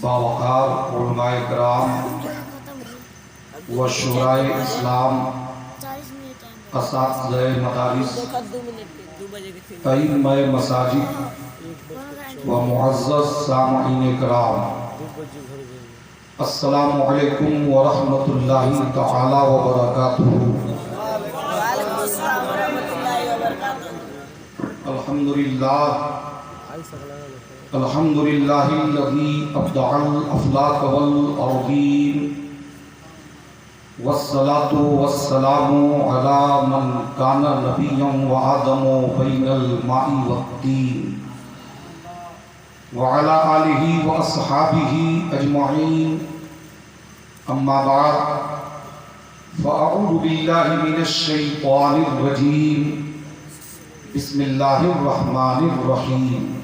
باوقار علماء کرام و شورائے اسلام، اساتذہ مدارس، ائمہ مساجد و معزز سامعین کرام، السلام علیکم ورحمۃ اللہ تعالی وبرکاتہ۔ الحمدللہ الذی ابدع الافلاک والارضین، والصلاة والسلام علی من کان نبیا وآدم بین الماء والطین، وعلى آلہ واصحابہ اجمعین، اما بعد فاعوذ باللہ من الشیطان الرجیم، بسم اللہ الرحمن الرحیم۔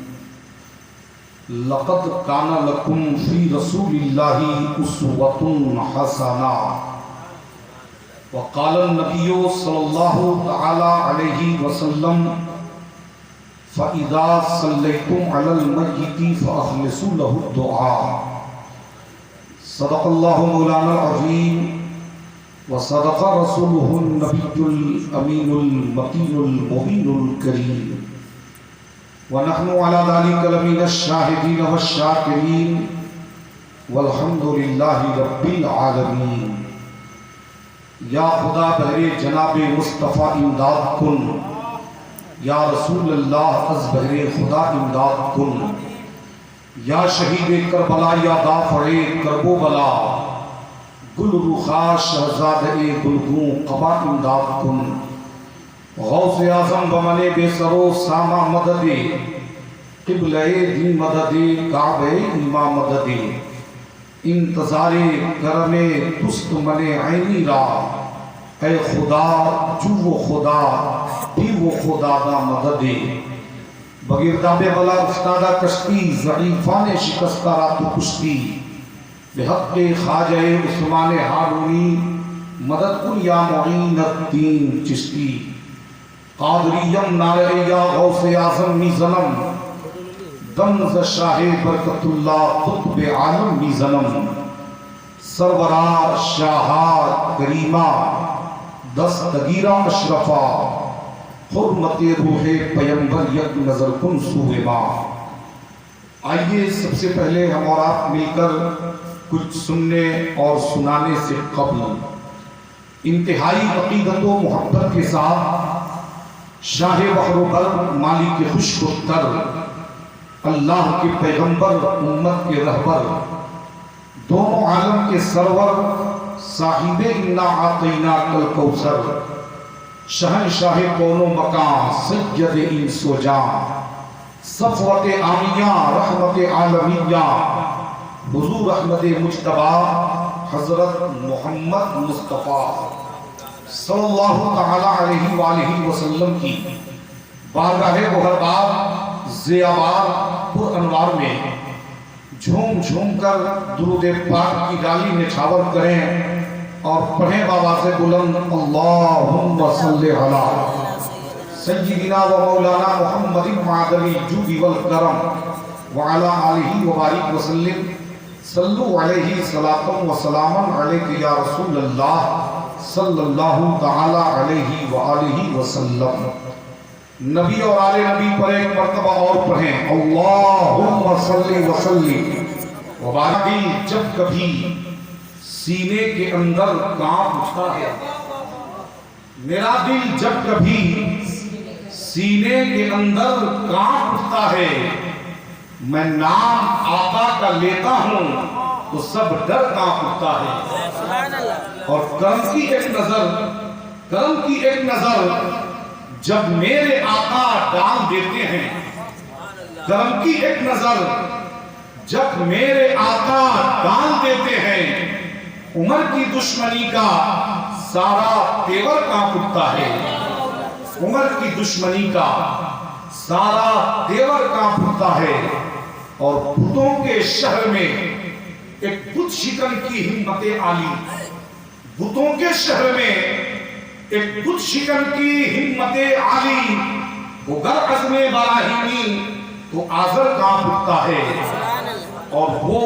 لقد کان لکم فی رسول اللہ اسوۃ حسنہ، وقال النبی صلی اللہ تعالی علیہ وسلم فَإِذَا صَلَّيْتُمْ عَلَى الْمَيِّتِ فَأَخْلِصُوا لَهُ الدُّعَاءَ۔ صدق اللہ مولانا العظیم وصدق رسولہ النبی الامین المتین المبین الکریم، ونحن علی ذلک لمن الشاہدین والشاکرین، والحمد للہ رب العالمین۔ یا خدا بہر جناب مصطفیٰ امداد کن، یا رسول اللہ از بہر خدا امداد کن، یا شہید کربلا یا دافع کرب و بلا، گل رخا شہزادہ گلگوں قبا امداد کن۔ غوث اعظم بمن بے سرو ساما مدد، قبلہ دین مدد، کعبہ ایما مدد، انتظار کرم تست من عینی را، اے خدا جو وہ خدا بھی وہ خدا دا مدد۔ بگرداب بلا استادہ کشتی، ضعیفان شکستہ رات کشتی، بحق خواجہ عثمان ہارونی، مدد کن یا معین الدین چشتی۔ قادریم نعرہ یا غوث اعظم می ظلم، دمز شاہ برکت اللہ قطب عالم می ظلم۔ سرورار شاہار کریمہ، دستگیرہ اشرفہ، حرمت روح پیمبر یک نظر کن سوئے ماں۔ آئیے سب سے پہلے ہم اور آپ مل کر کچھ سننے اور سنانے سے قبل انتہائی عقیدت و محبت کے ساتھ شاہ بحر و بر، مالک خوش و تر، اللہ کے پیغمبر، امت کے رہبر، دونوں عالم کے سرور، صاحب انا اعطیناک الکوثر، شہنشاہ کون و مکان، سید انس و جان، صفوت آمیہ، رحمت عالمیہ، حضور احمد مجتبی حضرت محمد مصطفیٰ صلی اللہ تعالی علیہ وآلہ وسلم کی بارگاہ گوہربار ضیابار پر انوار میں جھوم جھوم کر درود پاک کی ڈالی نچھاور کریں اور پڑھیں بآواز بلند، اللہم صلی علی سیدنا و مولانا محمد معدن الجود والکرم وعلی آلہ وبارک وسلم۔ صلو علیہ صلاۃ و سلام علیک یا رسول اللہ صلی اللہ تعالی علیہ وآلہ وسلم۔ نبی اور آل نبی پر ایک مرتبہ اور پڑھیں، اللہم صلی وسلم وبارک۔ جب کبھی سینے کے اندر کانپ اٹھتا ہے، میرا دل جب کبھی سینے کے اندر کانپ اٹھتا ہے، میں نام آقا کا لیتا ہوں تو سب ڈر کانپ اٹھتا ہے۔ اور کرم کی ایک نظر جب میرے آقا ڈال دیتے ہیں، کرم کی ایک نظر جب میرے آقا ڈال دیتے ہیں، عمر کی دشمنی کا سارا تیور کانپ اٹھتا ہے، عمر کی دشمنی کا سارا تیور کانپ اٹھتا ہے۔ اور بتوں کے شہر میں ایک بت شکن کی ہمت عالی، بتوں کے شہر میں ایک بت شکن کی ہمت عالی، وہ گر عزم براہیمی تو آذر کانپ اٹھتا ہے، اور وہ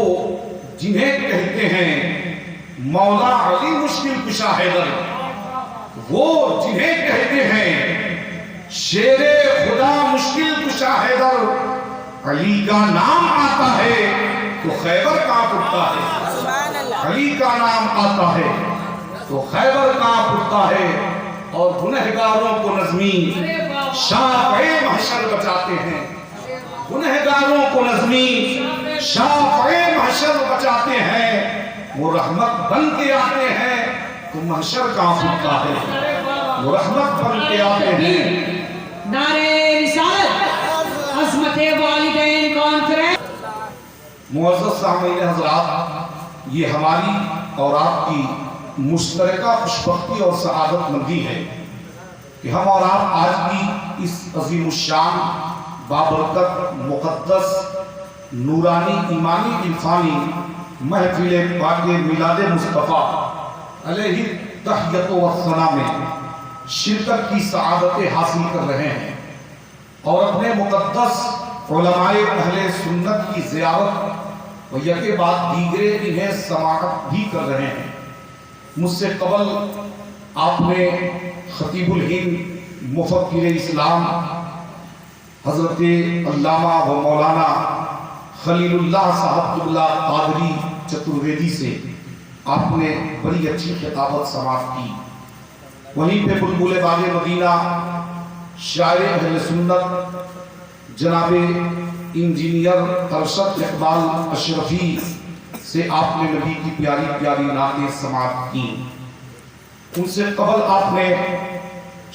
جنہیں کہتے ہیں مولا علی مشکل کشا حیدر، وہ جنہیں کہتے ہیں شیر خدا مشکل کشا حیدر، علی کا نام آتا ہے تو خیبر کانپ اٹھتا ہے، علی کا نام آتا ہے تو خیبر کانپ اٹھتا ہے، اور گنہگاروں کو نظمی شافع محشر بچاتے ہیں، گنہگاروں کو نظمی شافع محشر بچاتے ہیں، وہ رحمت بن کے آتے ہیں تو محشر کانپ اٹھتا ہے، وہ رحمت بن کے آتے ہیں۔ نعرہ رسالت، عظمت والدین کانفرنس۔ معزز سامعین حضرات، یہ ہماری اور آپ کی مشترکہ خوشبختی اور سعادت مندی ہے کہ ہم اور آپ آج کی اس عظیم الشان بابرکت مقدس نورانی ایمانی عرفانی محفل پاک میلاد مصطفیٰ علیہ تحیت و ثنا میں شرکت کی سعادت حاصل کر رہے ہیں، اور اپنے مقدس علماء اہل سنت کی زیارت و یکے بعد دیگرے انہیں سماعت بھی کر رہے ہیں۔ مجھ سے قبل آپ نے خطیب الہند مفکر اسلام حضرت علامہ و مولانا خلیل اللہ صاحب اللہ قادری چترویدی سے آپ نے بڑی اچھی خطابت سماعت کی۔ وہیں پہ بلبل باغ مدینہ شاعر اہل سنت جناب انجینئر ارشد اقبال اشرفی سے آپ نے نبی کی پیاری پیاری نعتیں سماعت کی۔ ان سے قبل آپ نے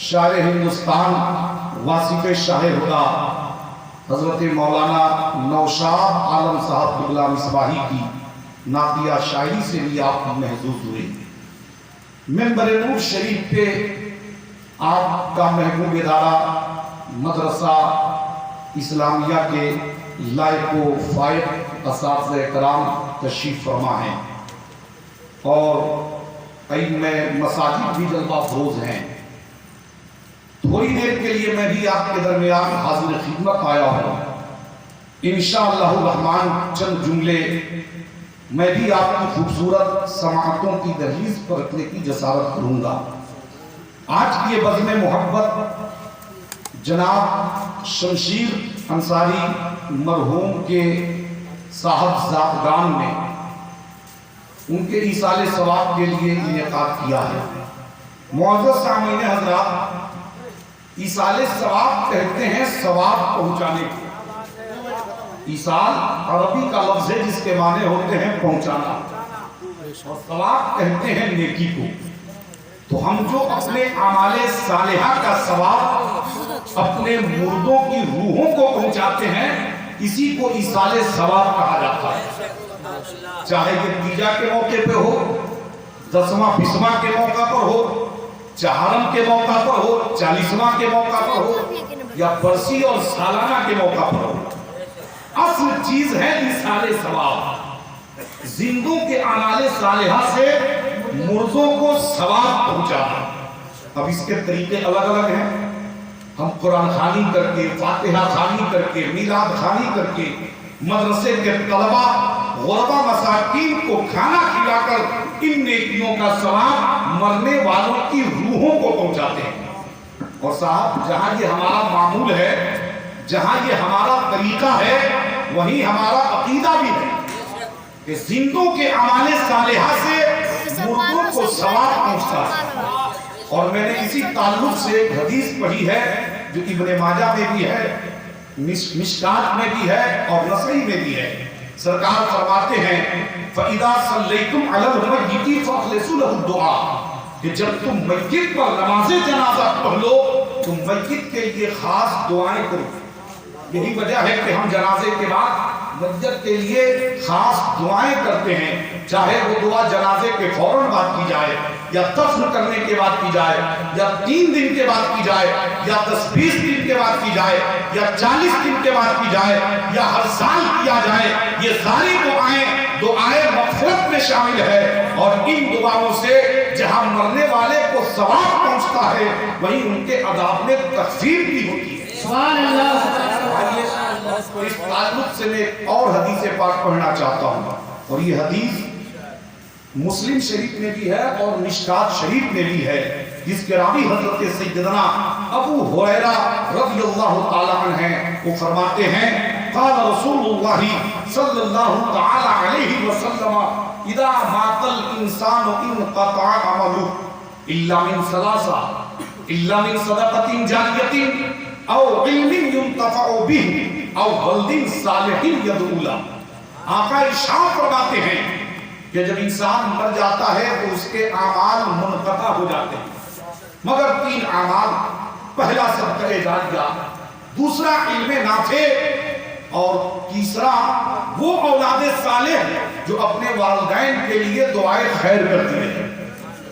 شاعر ہندوستان واصف شاہ ہدا حضرت مولانا نوشاد عالم صاحب قبلہ مصباحی کی نعتیہ شاعری سے بھی آپ محظوظ ہوئے۔ منبر نور شریف پہ آپ کا محبوب ادارہ مدرسہ اسلامیہ کے لائق و فائق اساتذہ کرام تشریف فرما ہیں، اور ائمہ مساجد بھی جلوہ افروز ہیں۔ تھوڑی دیر کے لیے میں بھی آپ کے درمیان حاضر خدمت آیا ہوں۔ انشاءاللہ الرحمن چند جملے میں بھی آپ کی خوبصورت سماعتوں کی دہلیز پر رکھنے کی جسارت کروں گا۔ آج کی یہ بزم محبت جناب شمشیر انصاری مرحوم کے صاحب زادگان میں ان کے ایصال ثواب کے لیے انعقاد کیا ہے۔ معزز سامعین حضرات، ایصال ثواب کہتے ہیں ثواب پہنچانے کو۔ ایصال عربی کا لفظ ہے جس کے معنی ہوتے ہیں پہنچانا، اور ثواب کہتے ہیں نیکی کو۔ تو ہم جو اپنے اعمال صالحہ کا ثواب اپنے مردوں کی روحوں کو پہنچاتے ہیں، اسی کو ایصال ثواب کہا جاتا ہے۔ چاہے یہ تیجا کے موقع پہ ہو، دسواں بسواں کے موقع پر ہو، چہارم کے موقع پر ہو، چالیسواں کے موقع پر ہو، یا برسی اور سالانہ کے موقع پر ہو، اصل چیز ہے ایصال ثواب۔ زندوں کے اعمال صالحہ سے مردوں کو ثواب پہنچانا۔ اب اس کے طریقے الگ الگ ہیں۔ ہم قرآن خوانی کر کے، فاتحہ خوانی کر کے، میلاد خوانی کر کے، مدرسے کے طلبہ غربا مساکین کو کھانا کھلا کر ان نیکیوں کا ثواب مرنے والوں کی روحوں کو پہنچاتے ہیں۔ اور صاحب، جہاں یہ ہمارا معمول ہے، جہاں یہ ہمارا طریقہ ہے، وہیں ہمارا عقیدہ بھی ہے کہ زندوں کے اعمال صالحہ سے مردوں کو ثواب پہنچتا ہے۔ اور میں نے اسی تعلق سے ایک حدیث پڑھی ہے جو ابن ماجہ میں بھی ہے، مشکات میں بھی ہے اور نسائی میں بھی ہے۔ سرکار فرماتے ہیں فَإِذَا صَلَّيْتُمْ عَلَى الْمَيِّتِ فَأَخْلِصُوا لَهُ الدُّعَاءَ، کہ جب تم میت پر نماز جنازہ پڑھ لو تو میت کے لیے خاص دعائیں کرو۔ یہی وجہ ہے کہ ہم جنازے کے بعد میت کے لیے خاص دعائیں کرتے ہیں، چاہے وہ دعا جنازے کے فوراً بعد کی جائے، یا دفن کرنے کے بعد کی جائے، یا 3 دن کے بعد کی جائے، یا 10-20 دن کے بعد کی جائے، یا 40 دن کے بعد کی جائے، یا ہر سال کیا جائے۔ یہ ساری دعائیں مغفرت میں شامل ہے، اور ان دعاؤں سے جہاں مرنے والے کو ثواب پہنچتا ہے، وہیں ان کے عذاب میں تخفیف بھی ہوتی ہے۔ سبحان اللہ۔ اس تعلق سے میں ایک اور حدیث پاک پڑھنا چاہتا ہوں، اور یہ حدیث مسلم شریف میں بھی ہے اور مشکات شریف میں بھی ہے، جس کے راوی حضرت سیدنا ابو ہریرہ رضی اللہ تعالی عنہ ہیں۔ وہ فرماتے ہیں قال رسول اللہ صلی اللہ تعالی علیہ وسلم اذا مات الانسان انقطع عمله الا من ثلاثه الا من صدقة جاریة او علم ينتفع به او ولد صالح يدعو له۔ آقا ارشاد فرماتے ہیں کہ جب انسان مر جاتا ہے تو اس کے اعمال منقطع ہو جاتے ہیں، مگر تین اعمال، پہلا صدقہ جاریہ، دوسرا علم نافع، اور تیسرا وہ اولاد صالح جو اپنے والدین کے لیے دعائیں خیر کرتی ہے۔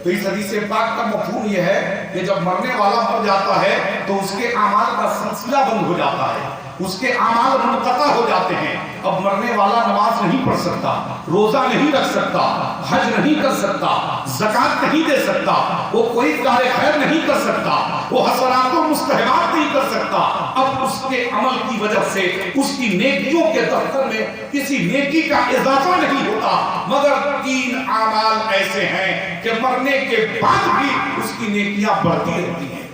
تو اس حدیث پاک کا مفہوم یہ ہے کہ جب مرنے والا مر جاتا ہے تو اس کے اعمال کا سلسلہ بند ہو جاتا ہے، اس کے اعمال منقطع ہو جاتے ہیں۔ اب مرنے والا نماز نہیں پڑھ سکتا، روزہ نہیں رکھ سکتا، حج نہیں کر سکتا، زکوٰۃ نہیں دے سکتا، وہ کوئی کار خیر نہیں کر سکتا، وہ حسنات و مستحبات نہیں کر سکتا۔ اب اس کے عمل کی وجہ سے اس کی نیکیوں کے دفتر میں کسی نیکی کا اضافہ نہیں ہوتا، مگر تین اعمال ایسے ہیں کہ مرنے کے بعد بھی اس کی نیکیاں بڑھتی رہتی ہیں،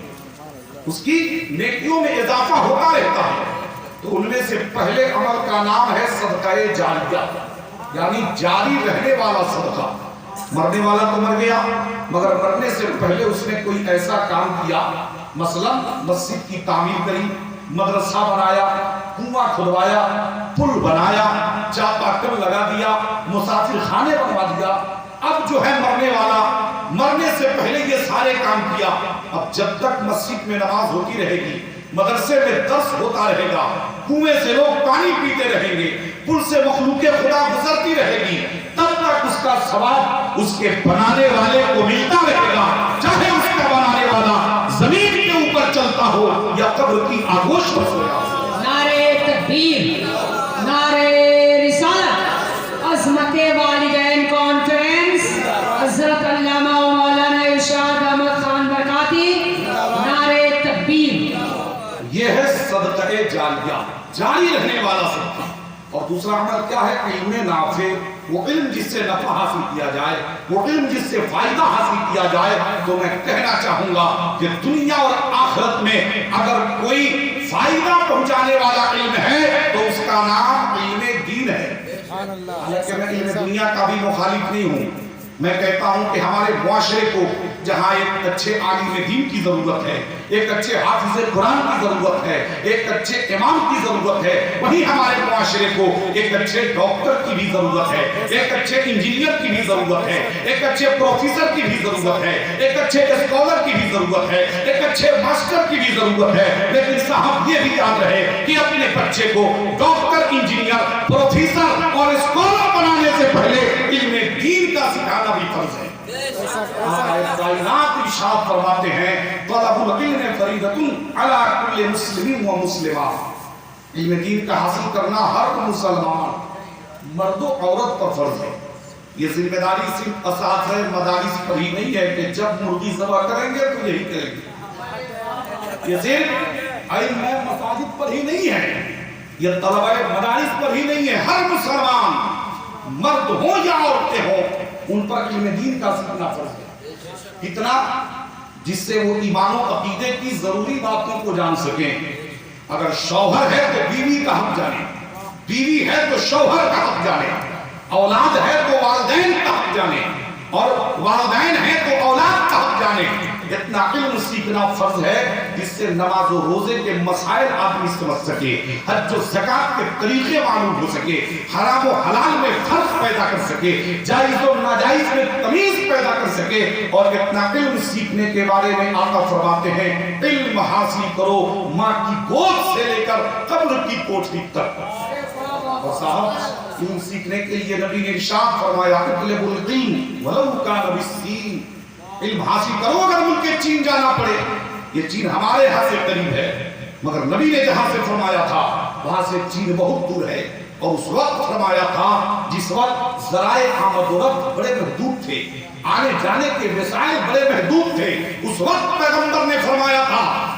اس کی نیکیوں میں اضافہ ہوتا رہتا ہے۔ تو ان میں سے پہلے عمل کا نام ہے صدقہ جاریہ، یعنی جاری رہنے والا صدقہ۔ مرنے والا تو مر گیا، مگر مرنے سے پہلے اس نے کوئی ایسا کام کیا، مثلا مسجد کی تعمیر کری، مدرسہ بنایا، کنواں کھدوایا، پل بنایا، چاپاکل لگا دیا، مسافر خانے بنوا دیا۔ اب جو ہے مرنے والا مرنے سے پہلے یہ سارے کام کیا، اب جب تک مسجد میں نماز ہوتی رہے گی، مدرسے میں درس ہوتا رہے گا، کنویں سے لوگ پانی پیتے رہیں گے، پل سے مخلوق خدا گزرتی رہے گی، تب تک اس کا ثواب اس کے بنانے والے کو ملتا رہے گا، چاہے اس کا بنانے والا زمین کے اوپر چلتا ہو یا قبر کی آگوش پر سویا ہو۔ نعرہ تکبیر، نعرہ رسالت، عظمت والدین کانفرنس، حضرت علامہ و مولانا ارشاد احمد خان برکاتی، نعرہ تکبیر۔ یہ ہے صدقہ جاریہ، جاری رہنے والا صدقہ۔ اور دوسرا عمل کیا ہے؟ علم نافع، وہ علم جس سے نفع حاصل کیا جائے، وہ علم جس سے فائدہ حاصل کیا جائے۔ تو میں کہنا چاہوں گا کہ دنیا اور آخرت میں اگر کوئی فائدہ پہنچانے والا علم ہے تو اس کا نام علم دین ہے۔ حالانکہ میں علم دنیا کا بھی مخالف نہیں ہوں، میں کہتا ہوں کہ ہمارے معاشرے کو جہاں ایک اچھے عالم دین کی ضرورت ہے، ایک اچھے حافظ قرآن کی ضرورت ہے، ایک اچھے امام کی ضرورت ہے، وہیں ہمارے معاشرے کو ایک اچھے ڈاکٹر کی بھی ضرورت ہے، ایک اچھے انجینئر کی بھی ضرورت ہے، ایک اچھے پروفیسر کی بھی ضرورت ہے، ایک اچھے اسکالر کی بھی ضرورت ہے، ایک اچھے ماسٹر کی بھی ضرورت ہے۔ لیکن صاحب یہ بھی یاد رہے کہ اپنے بچے کو ڈاکٹر، انجینئر، پروفیسر اور اسکالر بنانے سے پہلے علم دین کا سکھانا بھی فرض ہے۔ کائنات ارشاد فرماتے ہیں طلب العلم فریضۃ علی کل مسلم و مسلمہ، علم دین کا حاصل کرنا ہر مسلمان مرد و عورت پر فرض ہے۔ یہ ذمہ داری صرف اساتذہ مدارس پر ہی نہیں ہے کہ جب مرغی ذبح کریں گے تو یہی کریں گے، یہ صرف علم مساجد پر ہی نہیں ہے، یہ طلبہ مدارس پر ہی نہیں ہے، ہر مسلمان مرد ہو یا عورتیں ہوں ان پر علم دین کا سیکھنا فرض ہے، اتنا جس سے وہ ایمان و عقیدے کی ضروری باتوں کو جان سکیں۔ اگر شوہر ہے تو بیوی کا حق جانے، بیوی ہے تو شوہر کا حق جانے، اولاد ہے تو والدین کا حق جانے، اور والدین ہے تو اولاد کا حق جانے۔ اتنا علم سیکھنا فرض ہے جس سے نماز و روزے کے مسائل آدمی سمجھ سکے، حج و زکوٰۃ کے طریقے معلوم ہو سکے، حرام و حلال میں فرق پیدا کر سکے، جائز و ناجائز میں تمیز پیدا کر سکے۔ اور اتنا علم سیکھنے کے بارے میں آقا فرماتے ہیں علم حاصل کرو ماں کی گود سے لے کر قبر کی کوٹھی تک۔ اور صاحب علم سیکھنے کے لیے نبی نے ارشاد فرمایا اطلبوا العلم ولو کان بالسین، علم حاصل کرو اگر ملک چین جانا پڑے۔ یہ چین ہمارے ہاں سے قریب ہے، مگر نبی نے جہاں سے فرمایا تھا وہاں سے چین بہت دور ہے، اور اس وقت فرمایا تھا جس وقت ذرائع آمد و رفت بڑے محدود تھے، آنے جانے کے وسائل بڑے محدود تھے۔ اس وقت پیغمبر نے فرمایا تھا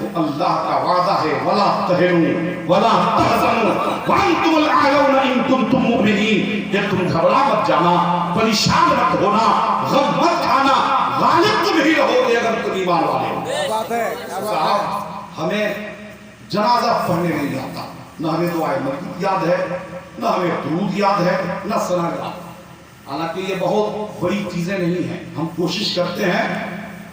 تو اللہ کا وعدہ ہے ولا تہنوا ولا تحزنوا وانتم الاعلون ان کنتم مؤمنین، کہ تم گھبرا مت جانا، پریشان مت ہونا، غم مت کھانا، غالب تم ہی رہو گے اگر تم ایمان والے ہو۔ صاحب ہمیں جنازہ پڑھنے نہیں آتا، نہ ہمیں دعائے مسجد یاد ہے، نہ ہمیں درود یاد ہے، نہ ثنا یاد ہے۔ حالانکہ یہ بہت بڑی چیزیں نہیں ہیں، ہم کوشش کرتے ہیں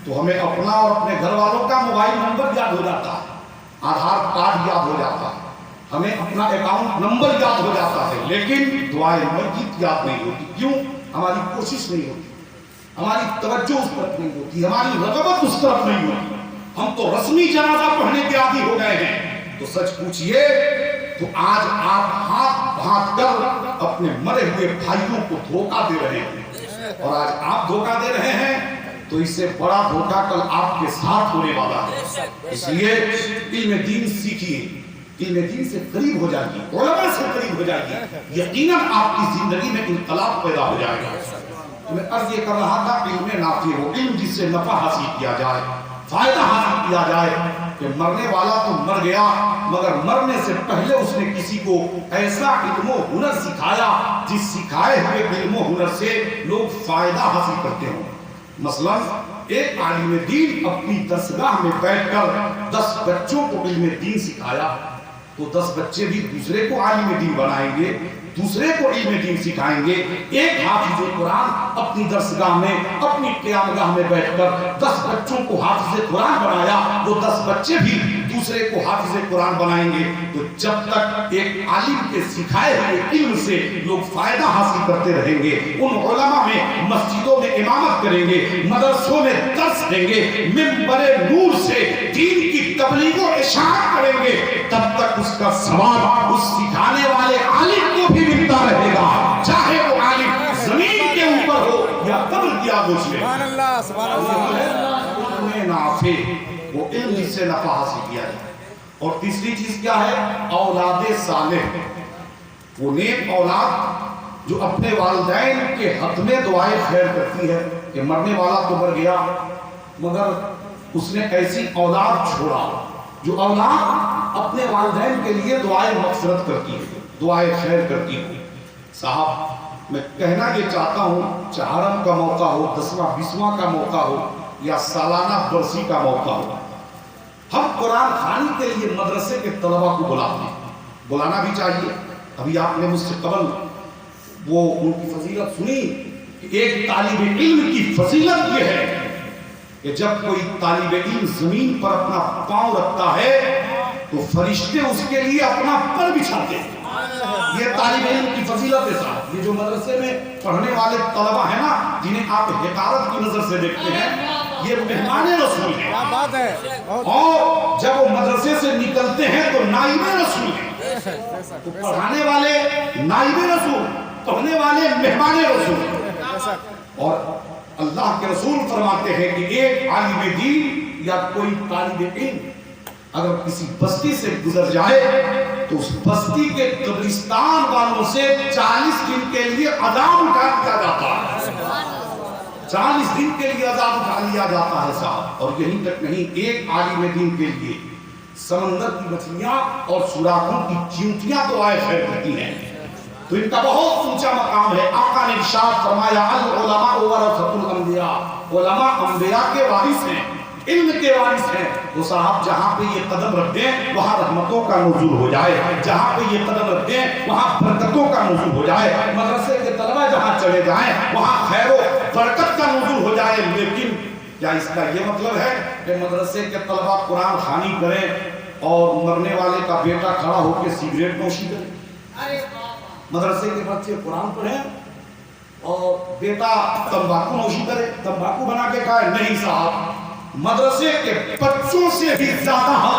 تو ہمیں اپنا اور اپنے گھر والوں کا موبائل نمبر یاد ہو جاتا ہے، آدھار کارڈ یاد ہو جاتا ہے، ہمیں اپنا اکاؤنٹ نمبر یاد ہو جاتا ہے، لیکن دعائے مسجد یاد نہیں ہوتی۔ کیوں؟ ہماری کوشش نہیں ہوتی، ہماری توجہ اس طرف نہیں ہوتی، ہماری رغبت اس طرف نہیں ہوتی۔ ہم تو رسمی جنازہ پڑھنے کے عادی ہو گئے ہیں۔ تو سچ پوچھئے تو آج آپ ہاتھ باندھ کر اپنے مرے ہوئے بھائیوں کو دھوکہ دے رہے ہیں، اور آج آپ دھوکہ دے رہے ہیں تو اس سے بڑا دھوکہ کل آپ کے ساتھ ہونے والا ہے۔ اس لیے علم دین سیکھیے، علم دین سے قریب ہو جائیے، علماء سے قریب ہو جائیے، یقیناً آپ کی زندگی میں انقلاب پیدا ہو جائے گا۔ میں عرض یہ کر رہا تھا، علم نافع ہو، علم جس سے نفع حاصل کیا جائے، فائدہ حاصل کیا جائے، کہ مرنے والا تو مر گیا مگر مرنے سے پہلے اس نے کسی کو ایسا علم و ہنر سکھایا جس سکھائے ہوئے علم و ہنر سے لوگ فائدہ حاصل کرتے ہوں۔ مثلا ایک عالم دین اپنی درسگاہ میں بیٹھ کر 10 بچوں کو علم دین سکھایا تو 10 بچے بھی دوسرے کو عالم دین بنائیں گے، دوسرے کو علم دین سکھائیں گے۔ ایک حافظ قرآن اپنی درسگاہ میں اپنی قیامگاہ میں بیٹھ کر 10 بچوں کو حافظ قرآن بنایا، وہ 10 بچے بھی دوسرے کو حافظ قرآن بنائیں گے۔ تو جب تک ایک عالم کے سکھائے ہوئے علم سے لوگ فائدہ حاصل کرتے رہیں گے، ان علماء میں مسجدوں میں امامت کریں گے، مدرسوں میں درس دیں گے، منبر نور سے دین کی تبلیغ و اشاعت کریں گے، تب تک اس کا ثواب اس سکھانے والے عالم کو بھی ملتا رہے گا، چاہے وہ عالم زمین کے اوپر ہو یا قبر کی آگوش میں۔ سبحان اللہ، سبحان اللہ۔ علم نافع، وہ علم جس سے نفع حاصل کیا جائے۔ اور تیسری چیز کیا ہے؟ اولاد صالح، وہ نیک اولاد جو اپنے والدین کے حق میں دعائیں خیر کرتی ہے، کہ مرنے والا تو مر گیا مگر اس نے ایسی اولاد چھوڑا جو اولاد اپنے والدین کے لیے دعائیں مغفرت کرتی ہے، دعائیں خیر کرتی ہے۔ صاحب میں کہنا یہ چاہتا ہوں، چہارم کا موقع ہو، 10واں 20واں کا موقع ہو یا سالانہ برسی کا موقع ہو، ہم قرآن خوانی کے لیے مدرسے کے طلباء کو بلاتے ہیں، بلانا بھی چاہیے۔ ابھی آپ نے مجھ سے قبل وہ ان کی فضیلت سنی کہ ایک طالب علم کی فضیلت یہ ہے کہ جب کوئی طالب علم زمین پر اپنا پاؤں رکھتا ہے تو فرشتے اس کے لیے اپنا پر بچھاتے ہیں۔ یہ طالب علم کی فضیلت ہے صاحب۔ یہ جو مدرسے میں پڑھنے والے طلباء ہیں نا، جنہیں آپ حقارت کی نظر سے دیکھتے ہیں، یہ مہمان رسول ہیں، کیا بات ہے۔ اور جب وہ مدرسے سے نکلتے ہیں تو نائب رسول ہیں۔ تو پڑھانے والے نائب رسول، پڑھنے والے مہمان رسول۔ اور اللہ کے رسول فرماتے ہیں کہ ایک عالم دین یا کوئی طالب علم اگر کسی بستی سے گزر جائے تو اس بستی کے قبرستان والوں سے 40 دن کے لیے عذاب اٹھا لیا جاتا ہے، 40 دن کے لیے عذاب اٹھا لیا جاتا ہے صاحب۔ اور یہیں تک نہیں، ایک عالم دین کے لیے سمندر کی مچھلیاں اور سوراخوں کی چیونٹیاں تو آئے خیر کرتی ہیں، تو ان کا بہت اونچا مقام ہے۔ آقا نے ارشاد فرمایا العلماء ورثۃ الانبیاء، علماء انبیاء کے وارث ہیں، علم کے وارث ہیں۔ وہ صاحب جہاں پہ یہ قدم رکھ دیں وہاں رحمتوں کا نزول ہو جائے، جہاں پہ یہ قدم رکھ دیں وہاں برکتوں کا نزول ہو جائے، مدرسے کے طلبہ جہاں چلے جائیں وہاں خیر و برکت کا نزول ہو جائے۔ لیکن کیا اس کا یہ مطلب ہے کہ مدرسے کے طلبہ قرآن خوانی کریں اور مرنے والے کا بیٹا کھڑا ہو کے سگریٹ نوشی کرے؟ مدرسے کے بچے قرآن پڑھیں اور بیٹا تمباکو نوشی کرے، تمباکو بنا کے کھائے؟ نہیں صاحب، مدرسے کے بچوں سے بھی زیادہ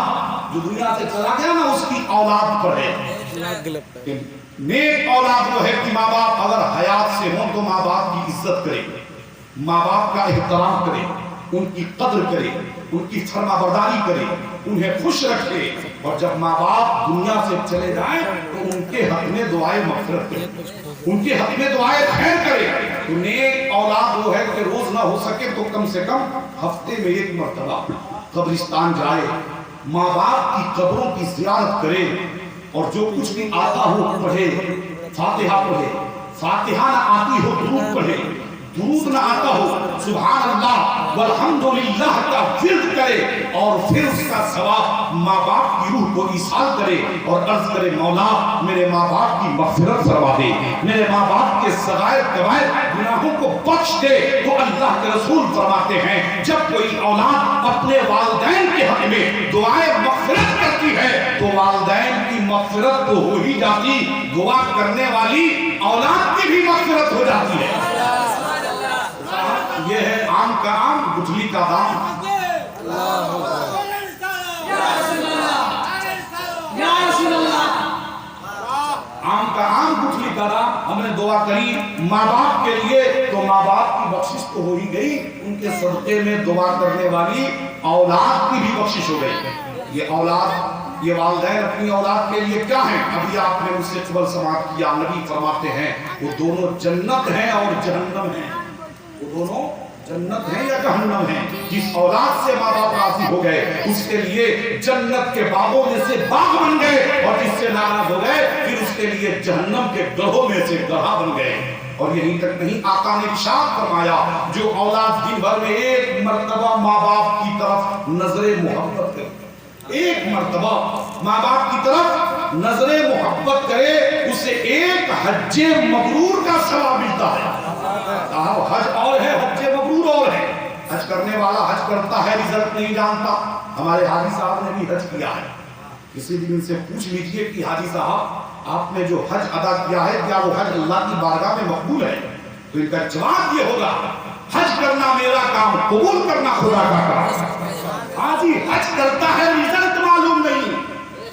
جو دنیا سے چلا گیا نا اس کی اولاد پڑھے۔ نیک اولاد وہ ہے کہ ماں باپ اگر حیات سے ہوں تو ماں باپ کی عزت کرے، ماں باپ کا احترام کرے، ان کی قدر کرے، ان کی فرما برداری کرے، انہیں خوش رکھے، اور جب ماں باپ دنیا سے چلے جائیں تو ان کے حق میں دعائیں مغفرت کرے، ان کے حق میں دعائیں خیر کرے۔ تو نیک اولاد وہ ہے کہ روز نہ ہو سکے تو کم سے کم ہفتے میں ایک مرتبہ قبرستان جائے، ماں باپ کی قبروں کی زیارت کرے اور جو کچھ بھی آتا ہو پڑھے، فاتحہ پڑھے، فاتحہ نہ آتی ہو درود پڑھے، درود نہ آتا ہو سبحان اللہ والحمدللہ کا ورد کرے اور پھر اس کا ثواب ماں باپ کی روح کو ایصال کرے اور عرض کرے مولا میرے ماں باپ کی مغفرت فرما دے، میرے ماں باپ کے صغائر کبائر گناہوں کو بخش دے۔ تو اللہ کے رسول فرماتے ہیں جب کوئی اولاد اپنے والدین کے حق میں دعائیں مغفرت کرتی ہے تو والدین کی مغفرت تو ہو ہی جاتی، دعا کرنے والی اولاد کی بھی مغفرت ہو جاتی ہے۔ یہ ہے آم کا آم گٹھلی کا دام۔ آم کا آم گٹھلی کا دام۔ ہم نے دعا کری ماں باپ کے لیے تو ماں باپ کی بخشش تو ہو ہی گئی، ان کے صدقے میں دعا کرنے والی اولاد کی بھی بخشش ہو گئی۔ یہ اولاد، یہ والدین اپنی اولاد کے لیے کیا ہیں؟ ابھی آپ نے مجھ سے قبل سماعت کیا، نبی فرماتے ہیں وہ دونوں جنت ہیں اور جہنم ہیں۔ وہ دونوں جنت ہیں یا جہنم ہیں۔ جس اولاد سے ماں باپ راضی ہو گئے اس کے لیے جنت کے باغوں میں سے باغ بن گئے، اور جس سے ناراض ہو گئے پھر اس کے لیے جہنم کے گڑھوں میں سے گڑھا بن گئے۔ اور یہیں تک نہیں، آقا نے ارشاد فرمایا جو اولاد دن بھر میں ایک مرتبہ ماں باپ کی طرف نظر محبت کرے، ایک مرتبہ ماں باپ کی طرف نظر محبت کرے، اسے ایک حج مبرور کا ثواب ملتا ہے۔ حج اور ہے، حج مبرور اور ہے۔ حج کرنے والا حج کرتا ہے، رزلٹ نہیں جانتا۔ ہمارے حاجی صاحب نے بھی حج کیا ہے، کسی دن ان سے پوچھ لیجئے کہ حاجی صاحب آپ نے جو حج ادا کیا ہے کیا وہ حج اللہ کی بارگاہ میں مقبول ہے؟ تو ان کا جواب یہ ہوگا حج کرنا میرا کام، قبول کرنا خدا کا کام۔ حاجی حج کرتا ہے، رزلٹ معلوم نہیں،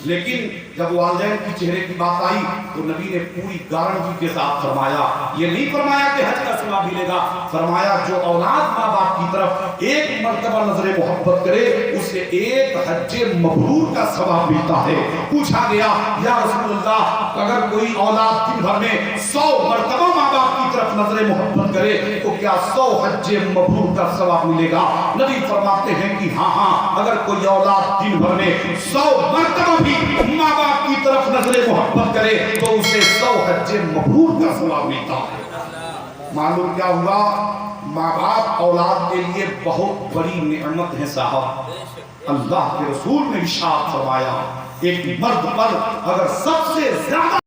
لیکن جب والدین کی چہرے کی بات آئی تو نبی نے پوری گارنٹی کے ساتھ فرمایا، یہ نہیں فرمایا کہ حج کا ثواب ملے گا، فرمایا جو اولاد ماں باپ کی طرف ایک مرتبہ نظر محبت کرے اسے ایک حج مبرور کا ثواب ملتا ہے۔ پوچھا گیا یا رسول اللہ اگر کوئی اولاد دن بھر میں 100 مرتبہ ماں باپ کی طرف نظر محبت کرے تو کیا 100 حج مبرور کا ثواب ملے گا؟ نبی فرماتے ہیں کہ ہاں اگر کوئی اولاد دن بھر میں 100 مرتبہ بھی ماں باپ کی طرف نظر محبت کرے تو اسے 100 حج مبرور کا ثواب ملتا ہے۔ معلوم کیا ہوا؟ ماں باپ اولاد کے لیے بہت بڑی نعمت ہے صاحب۔ اللہ کے رسول نے ارشاد فرمایا ایک مرد پر اگر سب سے زیادہ